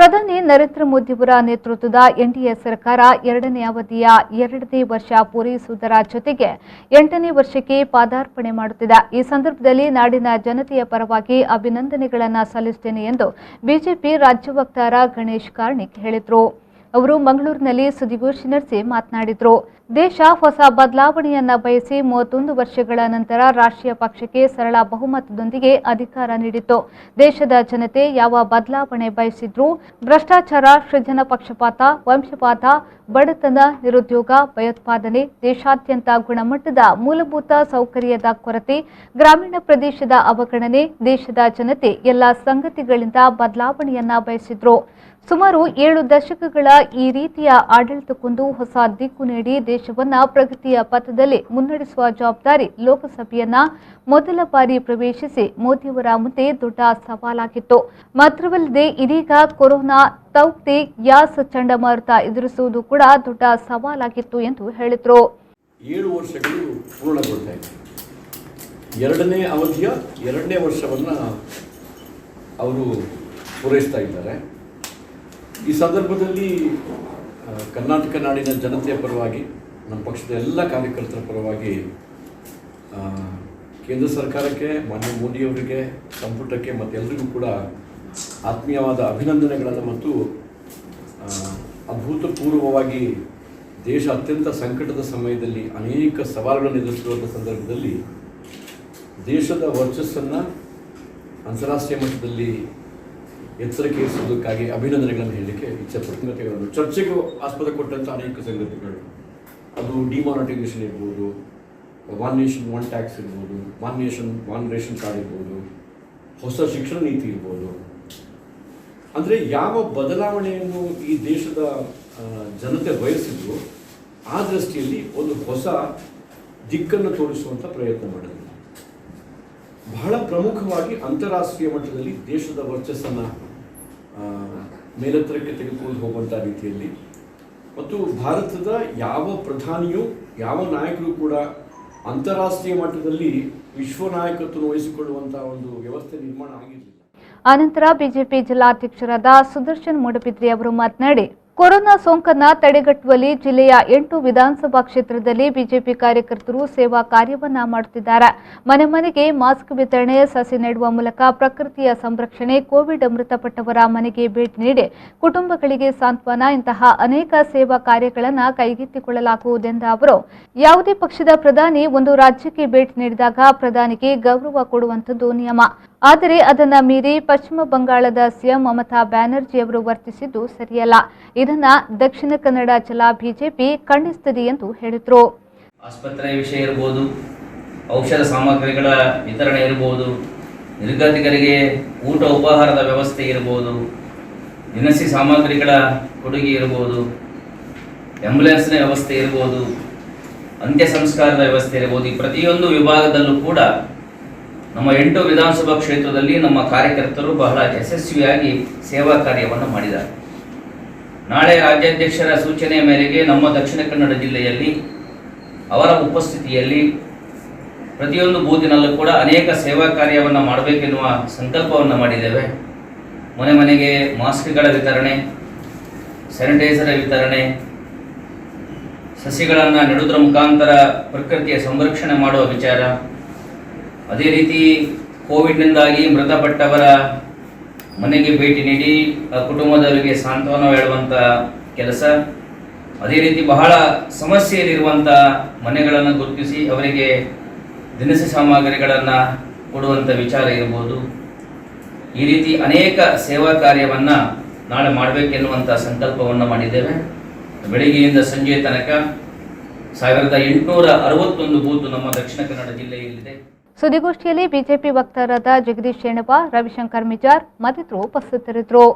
ಪ್ರಧಾನಿ ನರೇಂದ್ರ ಮೋದಿಯವರ ನೇತೃತ್ವದ ಎನ್ಡಿಎ ಸರ್ಕಾರ ಎರಡನೇ ಅವಧಿಯ 2ನೇ ವರ್ಷ ಪೂರೈಸುವುದರ ಜೊತೆಗೆ 8ನೇ ವರ್ಷಕ್ಕೆ ಪಾದಾರ್ಪಣೆ ಮಾಡುತ್ತಿದೆ. ಈ ಸಂದರ್ಭದಲ್ಲಿ ನಾಡಿನ ಜನತೆಯ ಪರವಾಗಿ ಅಭಿನಂದನೆಗಳನ್ನು ಸಲ್ಲಿಸುತ್ತೇನೆ ಎಂದು ಬಿಜೆಪಿ ರಾಜ್ಯ ವಕ್ತಾರ ಗಣೇಶ್ ಕಾರ್ಣಿಕ್ ಹೇಳಿದರು. ಅವರು ಮಂಗಳೂರಿನಲ್ಲಿ ಸುದ್ದಿಗೋಷ್ಠಿ ನಡೆಸಿ ಮಾತನಾಡಿದರು. ದೇಶ ಹೊಸ ಬದಲಾವಣೆಯನ್ನ ಬಯಸಿ 31 ವರ್ಷಗಳ ನಂತರ ರಾಷ್ಟ್ರೀಯ ಪಕ್ಷಕ್ಕೆ ಸರಳ ಬಹುಮತದೊಂದಿಗೆ ಅಧಿಕಾರ ನೀಡಿತ್ತು. ದೇಶದ ಜನತೆ ಯಾವ ಬದಲಾವಣೆ ಬಯಸಿದ್ರು, ಭ್ರಷ್ಟಾಚಾರ, ಸೃಜನ ಪಕ್ಷಪಾತ, ವಂಶಪಾತ, ಬಡತನ, ನಿರುದ್ಯೋಗ, ಭಯೋತ್ಪಾದನೆ, ದೇಶಾದ್ಯಂತ ಗುಣಮಟ್ಟದ ಮೂಲಭೂತ ಸೌಕರ್ಯದ ಕೊರತೆ, ಗ್ರಾಮೀಣ ಪ್ರದೇಶದ ಅವಗಣನೆ, ದೇಶದ ಜನತೆ ಎಲ್ಲ ಸಂಗತಿಗಳಿಂದ ಬದಲಾವಣೆಯನ್ನ ಬಯಸಿದ್ರು. ಸುಮಾರು 7 ದಶಕಗಳ ಈ ರೀತಿಯ ಆಡಳಿತಕ್ಕೊಂದು ಹೊಸ ದಿಕ್ಕು ನೀಡಿ ದೇಶವನ್ನ ಪ್ರಗತಿಯ ಪಥದಲ್ಲಿ ಮುನ್ನಡೆಸುವ ಜವಾಬ್ದಾರಿ ಲೋಕಸಭೆಯನ್ನ ಮೊದಲ ಬಾರಿ ಪ್ರವೇಶಿಸಿ ಮೋದಿಯವರ ಮುಂದೆ ದೊಡ್ಡ ಸವಾಲಾಗಿತ್ತು. ಮಾತ್ರವಲ್ಲದೆ ಇದೀಗ ಕೊರೋನಾ ತೌಕ್ತಿ ಯಾಸ್ ಚಂಡಮಾರುತ ಎದುರಿಸುವುದು ಕೂಡ ದೊಡ್ಡ ಸವಾಲಾಗಿತ್ತು ಎಂದು ಹೇಳಿದರು. 7 ವರ್ಷಗಳು ಪೂರ್ಣಗೊಳ್ತಾ ಇದೆ. ಎರಡನೇ ಅವಧಿಯ 2ನೇ ವರ್ಷವನ್ನು ಅವರು ಪೂರೈಸ್ತಾ ಇದ್ದಾರೆ. ಈ ಸಂದರ್ಭದಲ್ಲಿ ಕರ್ನಾಟಕ ನಾಡಿನ ಜನತೆಯ ಪರವಾಗಿ, ನಮ್ಮ ಪಕ್ಷದ ಎಲ್ಲ ಕಾರ್ಯಕರ್ತರ ಪರವಾಗಿ ಕೇಂದ್ರ ಸರ್ಕಾರಕ್ಕೆ, ಮಾನ್ಯ ಮೋದಿಯವರಿಗೆ, ಸಂಪುಟಕ್ಕೆ ಮತ್ತು ಎಲ್ಲರಿಗೂ ಕೂಡ ಆತ್ಮೀಯವಾದ ಅಭಿನಂದನೆಗಳನ್ನು ಮತ್ತು ಅಭೂತಪೂರ್ವವಾಗಿ ದೇಶ ಅತ್ಯಂತ ಸಂಕಟದ ಸಮಯದಲ್ಲಿ ಅನೇಕ ಸವಾಲುಗಳನ್ನು ಎದುರಿಸಿರುವಂಥ ಸಂದರ್ಭದಲ್ಲಿ ದೇಶದ ವರ್ಚಸ್ಸನ್ನು ಅಂತಾರಾಷ್ಟ್ರೀಯ ಮಟ್ಟದಲ್ಲಿ ಎಚ್ಚರಿಕೆ ಇರಿಸುವುದಕ್ಕಾಗಿ ಅಭಿನಂದನೆಗಳನ್ನು ಹೇಳಲಿಕ್ಕೆ ಇಚ್ಛೆಪಡ್ತೀನಿ. ಚರ್ಚೆಗೆ ಆಸ್ಪದ ಕೊಟ್ಟಂಥ ಅನೇಕ ಸಂಗತಿಗಳು, ಅದು ಡಿಮಾನಿಟೈಸೇಷನ್ ಇರ್ಬೋದು, 1 ನೇಷನ್ 1 ಟ್ಯಾಕ್ಸ್ ಇರ್ಬೋದು, 1 ನೇಷನ್ 1 ರೇಷನ್ ಕಾರ್ಡ್ ಇರ್ಬೋದು, ಹೊಸ ಶಿಕ್ಷಣ ನೀತಿ ಇರ್ಬೋದು. ಅಂದರೆ ಯಾವ ಬದಲಾವಣೆಯನ್ನು ಈ ದೇಶದ ಜನತೆ ಬಯಸಿದ್ರು ಆ ದೃಷ್ಟಿಯಲ್ಲಿ ಒಂದು ಹೊಸ ದಿಕ್ಕನ್ನು ತೋರಿಸುವಂಥ ಪ್ರಯತ್ನ ಮಾಡಿದ್ರು. ಬಹಳ ಪ್ರಮುಖವಾಗಿ ಅಂತಾರಾಷ್ಟ್ರೀಯ ಮಟ್ಟದಲ್ಲಿ ದೇಶದ ವರ್ಚಸ್ಸನ್ನು ಮೇಲೆತ್ತರಕ್ಕೆ ತೆಗೆದುಕೊಂಡು ಹೋಗುವಂಥ ರೀತಿಯಲ್ಲಿ ಮತ್ತು ಭಾರತದ ಯಾವ ಪ್ರಧಾನಿಯೂ ಯಾವ ನಾಯಕರು ಕೂಡ ಅಂತಾರಾಷ್ಟ್ರೀಯ ಮಟ್ಟದಲ್ಲಿ ವಿಶ್ವ ನಾಯಕತ್ವ ವಹಿಸಿಕೊಳ್ಳುವಂಥ ಒಂದು ವ್ಯವಸ್ಥೆ ನಿರ್ಮಾಣ ಆಗಿರಲಿಲ್ಲ. ಆನಂತರ ಬಿಜೆಪಿ ಜಿಲ್ಲಾಧ್ಯಕ್ಷರಾದ ಸುದರ್ಶನ್ ಮೂಡಬಿದ್ರಿ ಅವರು ಮಾತನಾಡಿ, ಕೊರೋನಾ ಸೋಂಕನ್ನು ತಡೆಗಟ್ಟುವಲ್ಲಿ ಜಿಲ್ಲೆಯ 8 ವಿಧಾನಸಭಾ ಕ್ಷೇತ್ರದಲ್ಲಿ ಬಿಜೆಪಿ ಕಾರ್ಯಕರ್ತರು ಸೇವಾ ಕಾರ್ಯವನ್ನ ಮಾಡುತ್ತಿದ್ದಾರೆ. ಮನೆ ಮನೆಗೆ ಮಾಸ್ಕ್ ವಿತರಣೆ, ಸಸಿ ನೆಡುವ ಮೂಲಕ ಪ್ರಕೃತಿಯ ಸಂರಕ್ಷಣೆ, ಕೋವಿಡ್ ಮೃತಪಟ್ಟವರ ಮನೆಗೆ ಭೇಟಿ ನೀಡಿ ಕುಟುಂಬಗಳಿಗೆ ಸಾಂತ್ವನ, ಇಂತಹ ಅನೇಕ ಸೇವಾ ಕಾರ್ಯಗಳನ್ನು ಕೈಗೆತ್ತಿಕೊಳ್ಳಲಾಗುವುದೆಂದ ಅವರು, ಯಾವುದೇ ಪಕ್ಷದ ಪ್ರಧಾನಿ ಒಂದು ರಾಜ್ಯಕ್ಕೆ ಭೇಟಿ ನೀಡಿದಾಗ ಪ್ರಧಾನಿಗೆ ಗೌರವ ಕೊಡುವಂಥದ್ದು ನಿಯಮ. ಆದರೆ ಅದನ್ನ ಮೀರಿ ಪಶ್ಚಿಮ ಬಂಗಾಳದ ಸಿಎಂ ಮಮತಾ ಬ್ಯಾನರ್ಜಿ ಅವರು ವರ್ತಿಸಿದ್ದು ಸರಿಯಲ್ಲ. ಇದನ್ನ ದಕ್ಷಿಣ ಕನ್ನಡ ಜಿಲ್ಲಾ ಬಿಜೆಪಿ ಖಂಡಿಸುತ್ತದೆ ಎಂದು ಹೇಳಿದರು. ಆಸ್ಪತ್ರೆ ವಿಷಯ ಇರಬಹುದು, ಔಷಧ ಸಾಮಗ್ರಿಗಳ ವಿತರಣೆ ಇರಬಹುದು, ನಿರ್ಗತಿಕರಿಗೆ ಊಟ ಉಪಹಾರದ ವ್ಯವಸ್ಥೆ ಇರಬಹುದು, ದಿನಸಿ ಸಾಮಗ್ರಿಗಳ ಕೊಡುಗೆ ಇರಬಹುದು, ಆಂಬ್ಯುಲೆನ್ಸ್ನ ವ್ಯವಸ್ಥೆ ಇರಬಹುದು, ಅಂತ್ಯ ಸಂಸ್ಕಾರದ ವ್ಯವಸ್ಥೆ ಇರಬಹುದು. ಈ ಪ್ರತಿಯೊಂದು ವಿಭಾಗದಲ್ಲೂ ಕೂಡ ನಮ್ಮ 8 ವಿಧಾನಸಭಾ ಕ್ಷೇತ್ರದಲ್ಲಿ ನಮ್ಮ ಕಾರ್ಯಕರ್ತರು ಬಹಳ ಯಶಸ್ವಿಯಾಗಿ ಸೇವಾ ಕಾರ್ಯವನ್ನು ಮಾಡಿದ್ದಾರೆ. ನಾಳೆ ರಾಜ್ಯಾಧ್ಯಕ್ಷರ ಸೂಚನೆಯ ಮೇರೆಗೆ ನಮ್ಮ ದಕ್ಷಿಣ ಕನ್ನಡ ಜಿಲ್ಲೆಯಲ್ಲಿ ಅವರ ಉಪಸ್ಥಿತಿಯಲ್ಲಿ ಪ್ರತಿಯೊಂದು ಬೂತಿನಲ್ಲೂ ಕೂಡ ಅನೇಕ ಸೇವಾ ಕಾರ್ಯವನ್ನು ಮಾಡಬೇಕೆನ್ನುವ ಸಂಕಲ್ಪವನ್ನು ಮಾಡಿದ್ದೇವೆ. ಮನೆ ಮನೆಗೆ ಮಾಸ್ಕ್ಗಳ ವಿತರಣೆ, ಸ್ಯಾನಿಟೈಸರ್ ವಿತರಣೆ, ಸಸಿಗಳನ್ನು ನೆಡುವುದರ ಮುಖಾಂತರ ಪ್ರಕೃತಿಯ ಸಂರಕ್ಷಣೆ ಮಾಡುವ ವಿಚಾರ, ಅದೇ ರೀತಿ ಕೋವಿಡ್ನಿಂದಾಗಿ ಮೃತಪಟ್ಟವರ ಮನೆಗೆ ಭೇಟಿ ನೀಡಿ ಆ ಕುಟುಂಬದವರಿಗೆ ಸಾಂತ್ವನ ಹೇಳುವಂಥ ಕೆಲಸ, ಅದೇ ರೀತಿ ಬಹಳ ಸಮಸ್ಯೆಯಲ್ಲಿರುವಂಥ ಮನೆಗಳನ್ನು ಗುರುತಿಸಿ ಅವರಿಗೆ ದಿನಸಿ ಸಾಮಗ್ರಿಗಳನ್ನು ಕೊಡುವಂಥ ವಿಚಾರ ಇರ್ಬೋದು. ಈ ರೀತಿ ಅನೇಕ ಸೇವಾ ಕಾರ್ಯವನ್ನು ನಾಳೆ ಮಾಡಬೇಕೆನ್ನುವಂಥ ಸಂಕಲ್ಪವನ್ನು ಮಾಡಿದ್ದೇವೆ. ಬೆಳಗ್ಗೆಯಿಂದ ಸಂಜೆ ತನಕ 1861 ಬೂತು ನಮ್ಮ ದಕ್ಷಿಣ ಕನ್ನಡ ಜಿಲ್ಲೆಯಲ್ಲಿದೆ. ಸುದ್ದಿಗೋಷ್ಠಿಯಲ್ಲಿ ಬಿಜೆಪಿ ವಕ್ತಾರರಾದ ಜಗದೀಶ್ ಶೆಣವ, ರವಿಶಂಕರ್ ಮಿಜಾರ್ ಮತ್ತಿತರರು ಉಪಸ್ಥಿತರಿದ್ದರು.